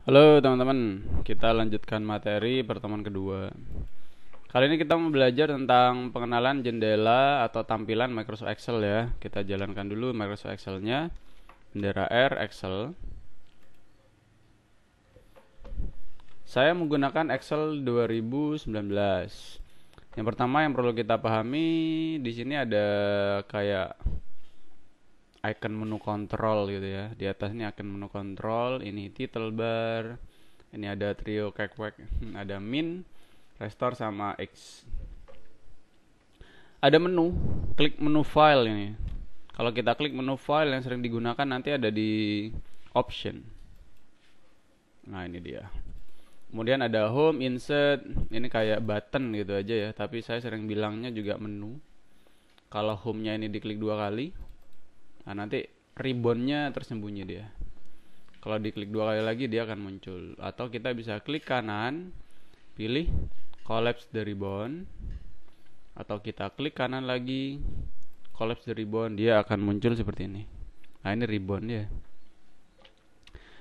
Halo teman-teman, kita lanjutkan materi pertemuan kedua. Kali ini kita mau belajar tentang pengenalan jendela atau tampilan Microsoft Excel ya. Kita jalankan dulu Microsoft Excel-nya. Bendera R, Excel. Saya menggunakan Excel 2019. Yang pertama yang perlu kita pahami, di sini ada kayak icon menu kontrol gitu ya. Di atas ini icon menu kontrol, ini title bar, ini ada trio cashback, ada min, restore sama X. Ada menu, klik menu file ini. Kalau kita klik menu file yang sering digunakan nanti ada di option. Nah, ini dia. Kemudian ada home, insert, ini kayak button gitu aja ya, tapi saya sering bilangnya juga menu. Kalau home-nya ini diklik 2 kali, nah nanti ribbonnya tersembunyi dia. Kalau diklik 2 kali lagi dia akan muncul. Atau kita bisa klik kanan, pilih collapse the ribbon. Atau kita klik kanan lagi, collapse the ribbon, dia akan muncul seperti ini. Nah, ini ribbon ya.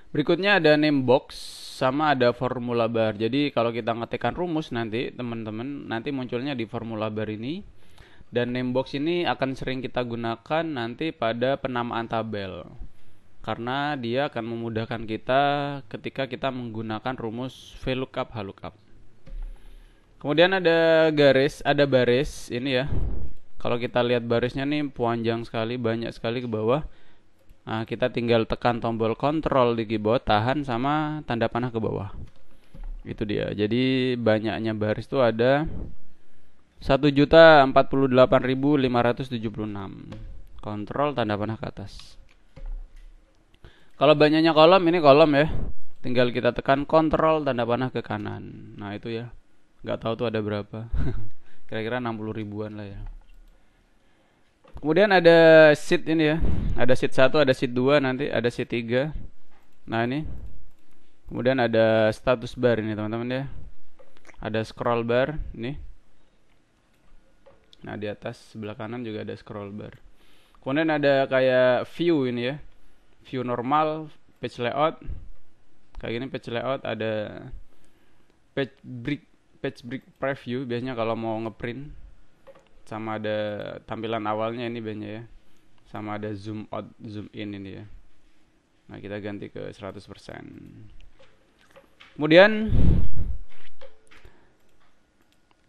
Berikutnya ada name box sama ada formula bar. Jadi kalau kita ngetikkan rumus nanti teman-teman nanti munculnya di formula bar ini. Dan name box ini akan sering kita gunakan nanti pada penamaan tabel. Karena dia akan memudahkan kita ketika kita menggunakan rumus VLOOKUP HLOOKUP. Kemudian ada garis, ada baris ini ya. Kalau kita lihat barisnya nih panjang sekali, banyak sekali ke bawah. Nah, kita tinggal tekan tombol kontrol di keyboard, tahan sama tanda panah ke bawah. Itu dia. Jadi banyaknya baris itu ada 1.048.576. Kontrol tanda panah ke atas. Kalau banyaknya kolom, ini kolom ya. Tinggal kita tekan kontrol tanda panah ke kanan. Nah, itu ya. Nggak tahu tuh ada berapa. Kira-kira 60 ribuan lah ya. Kemudian ada sheet ini ya. Ada sheet 1, ada sheet 2, nanti ada sheet 3. Nah, ini. Kemudian ada status bar ini teman-teman ya. Ada scroll bar ini. Nah, di atas sebelah kanan juga ada scroll bar. Kemudian ada kayak view ini ya. View normal, page layout. Kayak gini page layout, ada page break preview biasanya kalau mau ngeprint. Sama ada tampilan awalnya ini biasanya ya. Sama ada zoom out, zoom in ini ya. Nah, kita ganti ke 100%. Kemudian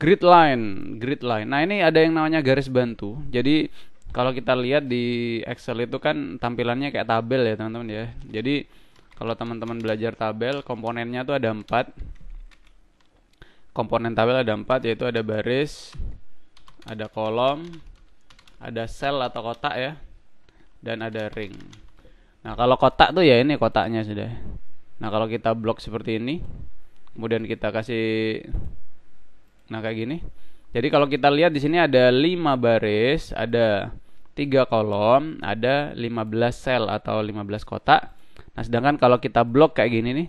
grid line. Nah, ini ada yang namanya garis bantu. Jadi kalau kita lihat di Excel itu kan tampilannya kayak tabel ya teman-teman ya. Jadi kalau teman-teman belajar tabel, komponennya tuh ada 4. Komponen tabel ada 4, yaitu ada baris, ada kolom, ada sel atau kotak ya, dan ada ring. Nah, kalau kotak tuh ya ini kotaknya sudah. Nah, kalau kita blok seperti ini, kemudian kita kasih, nah kayak gini. Jadi kalau kita lihat di sini ada 5 baris, ada 3 kolom, ada 15 sel atau 15 kotak. Nah, sedangkan kalau kita blok kayak gini nih,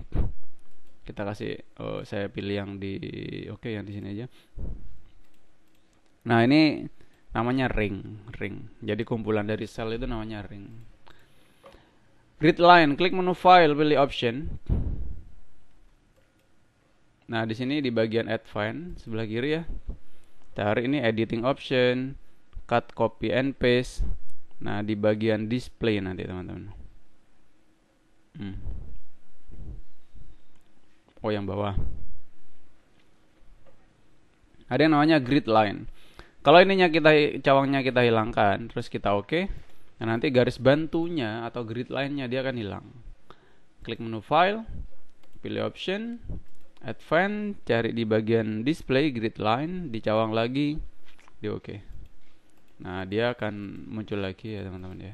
kita kasih, oh saya pilih yang di, oke yang di sini aja. Nah, ini namanya ring. Jadi kumpulan dari sel itu namanya ring. Grid line, klik menu file, pilih option. Nah, di sini di bagian advance sebelah kiri ya. Tarik ini editing option, cut copy and paste. Nah, di bagian display nanti teman-teman. Oh, yang bawah. Ada yang namanya grid line. Kalau ininya cawangnya kita hilangkan, terus kita oke. Nah, nanti garis bantunya atau grid line-nya dia akan hilang. Klik menu file, pilih option, advance, cari di bagian display grid line, dicawang lagi, di oke. Nah, dia akan muncul lagi ya teman-teman ya.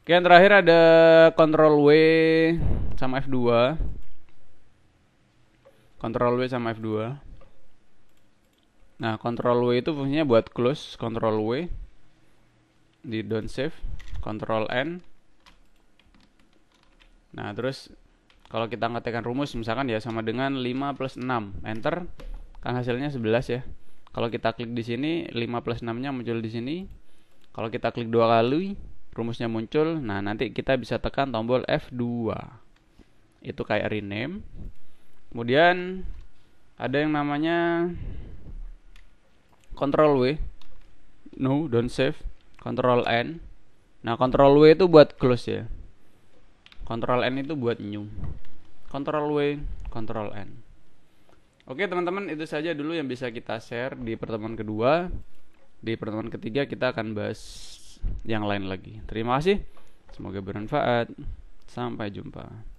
Oke, yang terakhir ada Ctrl W sama F2. Ctrl W sama F2. Nah, Ctrl W itu fungsinya buat close, Ctrl W di don't save, Ctrl N. Nah, terus kalau kita ngetikkan rumus misalkan ya sama dengan 5 plus 6, enter, kan hasilnya 11 ya. Kalau kita klik di sini 5 plus 6-nya muncul di sini. Kalau kita klik 2 kali, rumusnya muncul. Nah, nanti kita bisa tekan tombol F2. itu kayak rename. Kemudian ada yang namanya Ctrl W, no don't save, Ctrl N. Nah Ctrl W itu buat close ya, Ctrl N itu buat new, Ctrl W, Ctrl N. Oke teman-teman, itu saja dulu yang bisa kita share di pertemuan kedua. Di pertemuan ketiga kita akan bahas yang lain lagi. Terima kasih, semoga bermanfaat. Sampai jumpa.